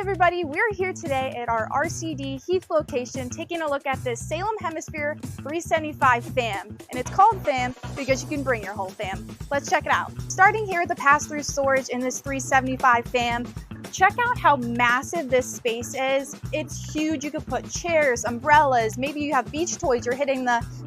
everybody, we're here today at our RCD Heath location taking a look at this Salem Hemisphere 375 fam. And it's called fam because you can bring your whole fam. Let's check it out. Starting here at the pass-through storage in this 375 fam, check out how massive this space is. It's huge. You could put chairs, umbrellas, maybe you have beach toys, maybe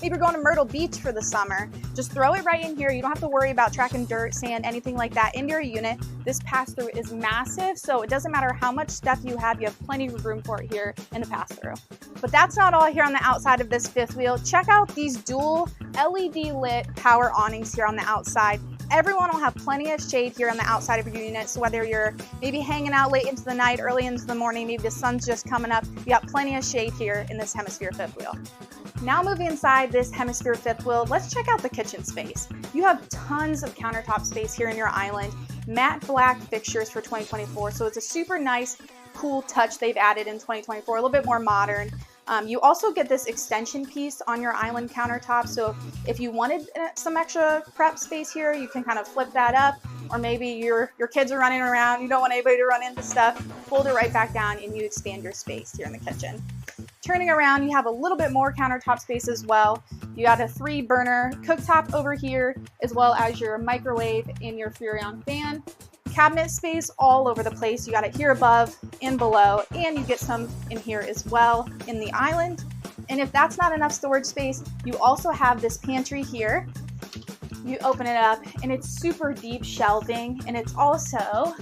you're going to Myrtle Beach for the summer. Just throw it right in here. You don't have to worry about tracking dirt, sand, anything like that into your unit. This pass-through is massive, so it doesn't matter how much stuff you have plenty of room for it here in the pass-through. But that's not all here on the outside of this fifth wheel. Check out these dual LED lit power awnings here on the outside. Everyone will have plenty of shade here on the outside of your unit, so whether you're maybe hanging out late into the night, early into the morning, maybe the sun's just coming up, you got plenty of shade here in this Hemisphere fifth wheel. Now moving inside this Hemisphere fifth wheel, let's check out the kitchen space. You have tons of countertop space here in your island, matte black fixtures for 2024, so it's a super nice, cool touch they've added in 2024, a little bit more modern. You also get this extension piece on your island countertop, so if you wanted some extra prep space here, you can kind of flip that up, or maybe your kids are running around, you don't want anybody to run into stuff, fold it right back down and you expand your space here in the kitchen. Turning around, you have a little bit more countertop space as well. You got a 3-burner cooktop over here, as well as your microwave and your Furrion fan. Cabinet space all over the place. You got it here above and below, and you get some in here as well in the island. And if that's not enough storage space, you also have this pantry here. You open it up and it's super deep shelving, and it's also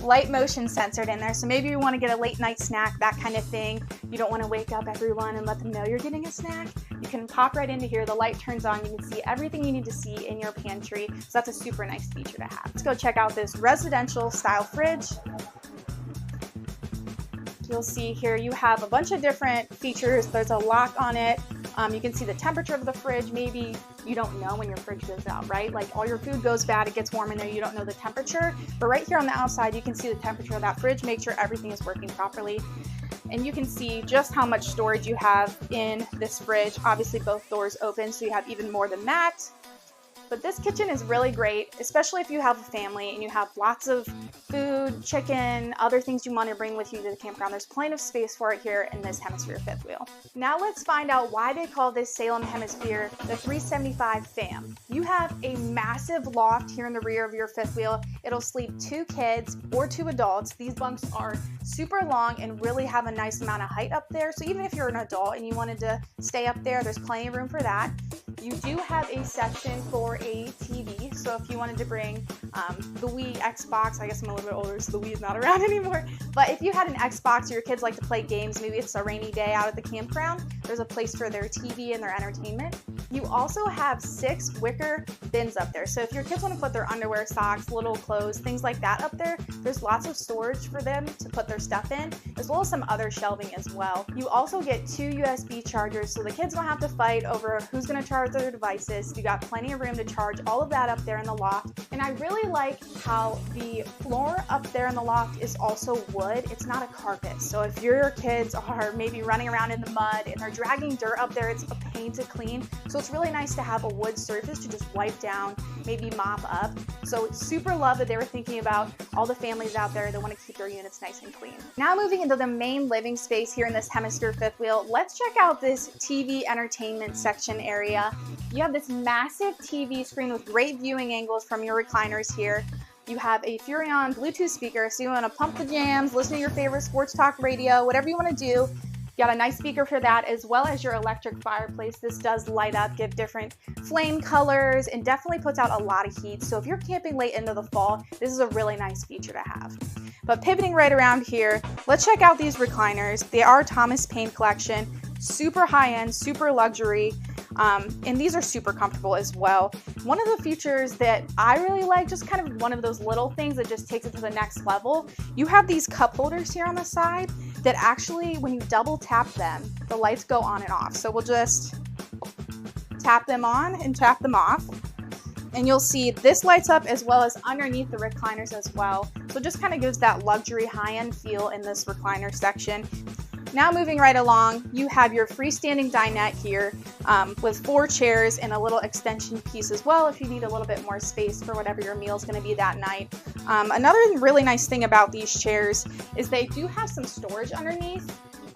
light motion sensored in there. So maybe you want to get a late night snack, that kind of thing. You don't want to wake up everyone and let them know you're getting a snack. You can pop right into here. The light turns on. You can see everything you need to see in your pantry. So that's a super nice feature to have. Let's go check out this residential style fridge. You'll see here you have a bunch of different features. There's a lock on it. You can see the temperature of the fridge. Maybe you don't know when your fridge goes out, right? Like all your food goes bad, it gets warm in there, you don't know the temperature. But right here on the outside, you can see the temperature of that fridge, make sure everything is working properly. And you can see just how much storage you have in this fridge. Obviously both doors open, so you have even more than that. But this kitchen is really great, especially if you have a family and you have lots of food, chicken, other things you want to bring with you to the campground. There's plenty of space for it here in this Hemisphere fifth wheel. Now let's find out why they call this Salem Hemisphere the 375 fam. You have a massive loft here in the rear of your fifth wheel. It'll sleep 2 kids or 2 adults. These bunks are super long and really have a nice amount of height up there. So even if you're an adult and you wanted to stay up there, there's plenty of room for that. You do have a section for a TV, so if you wanted to bring the Wii, Xbox, I guess I'm a little bit older, so the Wii is not around anymore, but if you had an Xbox or your kids like to play games, maybe it's a rainy day out at the campground, there's a place for their TV and their entertainment. You also have 6 wicker bins up there, so if your kids want to put their underwear, socks, little clothes, things like that up there, there's lots of storage for them to put their stuff in, as well as some other shelving as well. You also get 2 USB chargers, so the kids don't have to fight over who's going to charge their devices. You got plenty of room to charge all of that up there in the loft. And I really like how the floor up there in the loft is also wood. It's not a carpet. So if your kids are maybe running around in the mud and they're dragging dirt up there, it's a pain to clean. So it's really nice to have a wood surface to just wipe down, maybe mop up. So super love that they were thinking about all the families out there that want to keep their units nice and clean. Now moving into the main living space here in this Hemisphere fifth wheel, let's check out this TV entertainment section area. You have this massive TV screen with great viewing angles from your recliners here. You have a Furrion Bluetooth speaker, so you want to pump the jams, listen to your favorite sports talk radio, whatever you want to do. You got a nice speaker for that, as well as your electric fireplace. This does light up, give different flame colors, and definitely puts out a lot of heat. So if you're camping late into the fall, this is a really nice feature to have. But pivoting right around here, let's check out these recliners. They are Thomas Paine collection, super high-end, super luxury. And these are super comfortable as well. One of the features that I really like, just kind of one of those little things that just takes it to the next level, you have these cup holders here on the side that actually, when you double tap them, the lights go on and off. So we'll just tap them on and tap them off. And you'll see this lights up as well as underneath the recliners as well. So it just kind of gives that luxury high-end feel in this recliner section. Now moving right along, you have your freestanding dinette here with 4 chairs and a little extension piece as well if you need a little bit more space for whatever your meal is going to be that night. Another really nice thing about these chairs is they do have some storage underneath.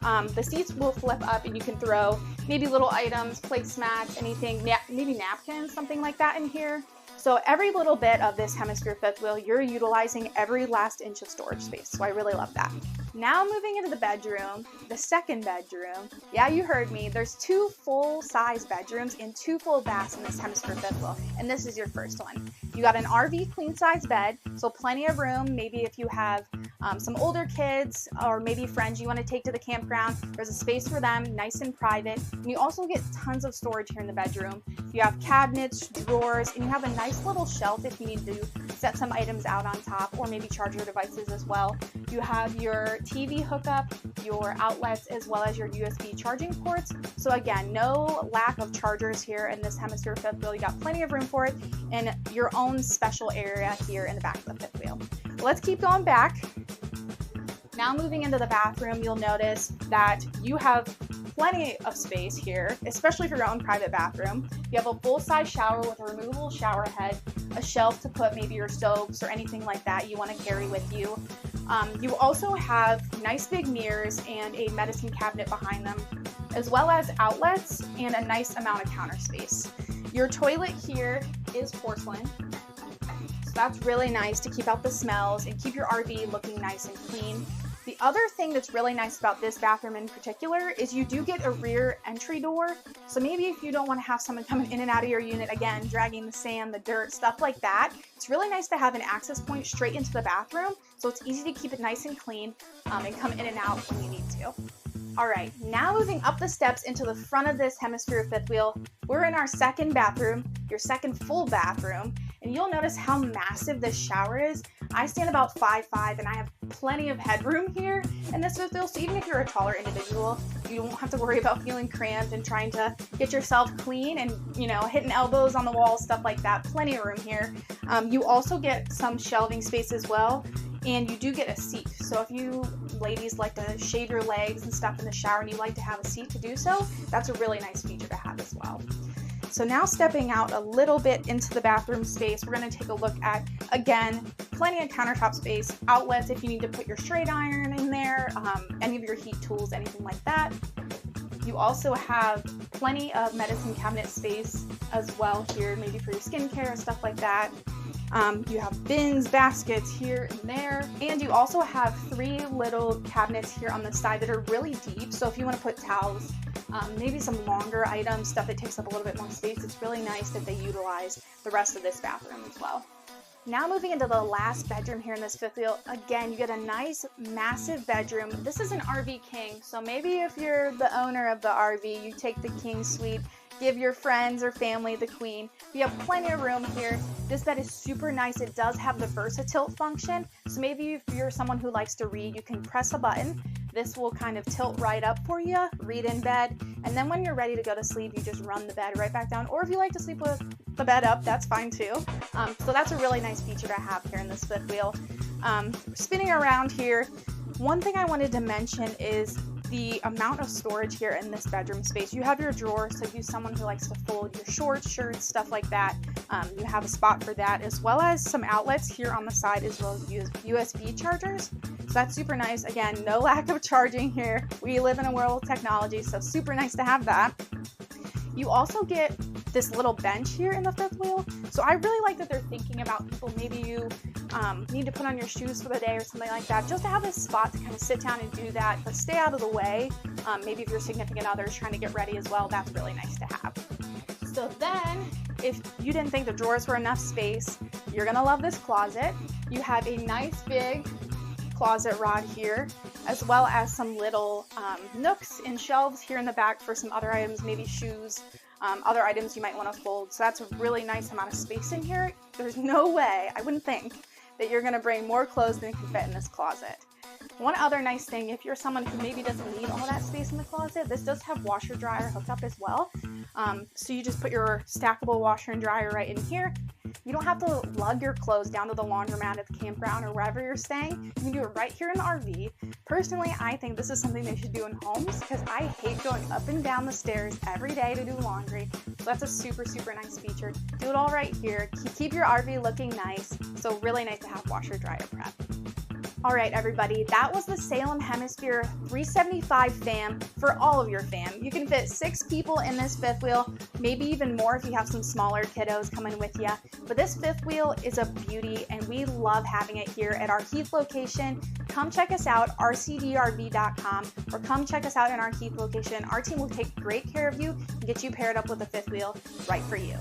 The seats will flip up and you can throw maybe little items, placemats, anything, maybe napkins, something like that in here. So every little bit of this Hemisphere fifth wheel, you're utilizing every last inch of storage space. So I really love that. Now moving into the bedroom, the second bedroom. Yeah, you heard me. There's 2 full-size bedrooms and 2 full baths in this Hemisphere fifth wheel. And this is your first one. You got an RV queen-size bed, so plenty of room. Maybe if you have some older kids or maybe friends you want to take to the campground, there's a space for them, nice and private. And you also get tons of storage here in the bedroom. You have cabinets, drawers, and you have a nice little shelf if you need to set some items out on top, or maybe charge your devices as well. You have your TV hookup, your outlets, as well as your USB charging ports. So again, no lack of chargers here in this Hemisphere fifth wheel. You got plenty of room for it, and your own special area here in the back of the fifth wheel. Let's keep going back. Now moving into the bathroom, you'll notice that you have plenty of space here, especially for your own private bathroom. You have a full-size shower with a removable shower head, a shelf to put maybe your soaps or anything like that you want to carry with you. You also have nice big mirrors and a medicine cabinet behind them, as well as outlets and a nice amount of counter space. Your toilet here is porcelain, so that's really nice to keep out the smells and keep your RV looking nice and clean. The other thing that's really nice about this bathroom in particular is you do get a rear entry door. So maybe if you don't want to have someone coming in and out of your unit, again, dragging the sand, the dirt, stuff like that, it's really nice to have an access point straight into the bathroom. So it's easy to keep it nice and clean and come in and out when you need to. All right, now moving up the steps into the front of this Hemisphere fifth wheel, we're in our second bathroom, your second full bathroom, and you'll notice how massive this shower is. I stand about 5'5", and I have plenty of headroom here in this fifth wheel, so even if you're a taller individual, you won't have to worry about feeling cramped and trying to get yourself clean and, you know, hitting elbows on the wall, stuff like that. Plenty of room here. You also get some shelving space as well, and you do get a seat. So if you ladies like to shave your legs and stuff in the shower and you like to have a seat to do so, that's a really nice feature to have as well. So now stepping out a little bit into the bathroom space, we're going to take a look at, again, plenty of countertop space, outlets if you need to put your straight iron in there, any of your heat tools, anything like that. You also have plenty of medicine cabinet space as well here, maybe for your skincare, stuff like that. You have bins, baskets here and there, and you also have 3 little cabinets here on the side that are really deep. So if you want to put towels, maybe some longer items, stuff that takes up a little bit more space, it's really nice that they utilize the rest of this bathroom as well. Now moving into the last bedroom here in this fifth wheel, again, you get a nice, massive bedroom. This is an RV king, so maybe if you're the owner of the RV, you take the king suite, give your friends or family the queen. You have plenty of room here. This bed is super nice. It does have the VersaTilt function, so maybe if you're someone who likes to read, you can press a button. This will kind of tilt right up for you, read in bed, and then when you're ready to go to sleep, you just run the bed right back down. Or if you like to sleep with the bed up, that's fine too. So that's a really nice feature to have here in this fifth wheel. Spinning around here, one thing I wanted to mention is the amount of storage here in this bedroom space. You have your drawer, so if you're someone who likes to fold your shorts, shirts, stuff like that, you have a spot for that, as well as some outlets here on the side, as well as USB chargers. So that's super nice. Again, no lack of charging here. We live in a world of technology, so super nice to have that. You also get this little bench here in the fifth wheel. So I really like that they're thinking about people, maybe you need to put on your shoes for the day or something like that, just to have this spot to kind of sit down and do that, but stay out of the way. Maybe if your significant other is trying to get ready as well, that's really nice to have. So then, if you didn't think the drawers were enough space, you're gonna love this closet. You have a nice big closet rod here, as well as some little nooks and shelves here in the back for some other items, maybe shoes, other items you might want to fold. So that's a really nice amount of space in here. There's no way, I wouldn't think, that you're going to bring more clothes than can fit in this closet. One other nice thing, if you're someone who maybe doesn't need all that space in the closet, this does have washer dryer hooked up as well. So you just put your stackable washer and dryer right in here. You don't have to lug your clothes down to the laundromat at the campground or wherever you're staying. You can do it right here in the RV. Personally, I think this is something they should do in homes because I hate going up and down the stairs every day to do laundry. So that's a super, super nice feature. Do it all right here. Keep your RV looking nice. So really nice to have washer dryer prep. All right, everybody, that was the Salem Hemisphere 375 fam for all of your fam. You can fit 6 people in this fifth wheel, maybe even more if you have some smaller kiddos coming with you. But this fifth wheel is a beauty, and we love having it here at our Heath location. Come check us out, rcdrv.com, or come check us out in our Heath location. Our team will take great care of you and get you paired up with a fifth wheel right for you.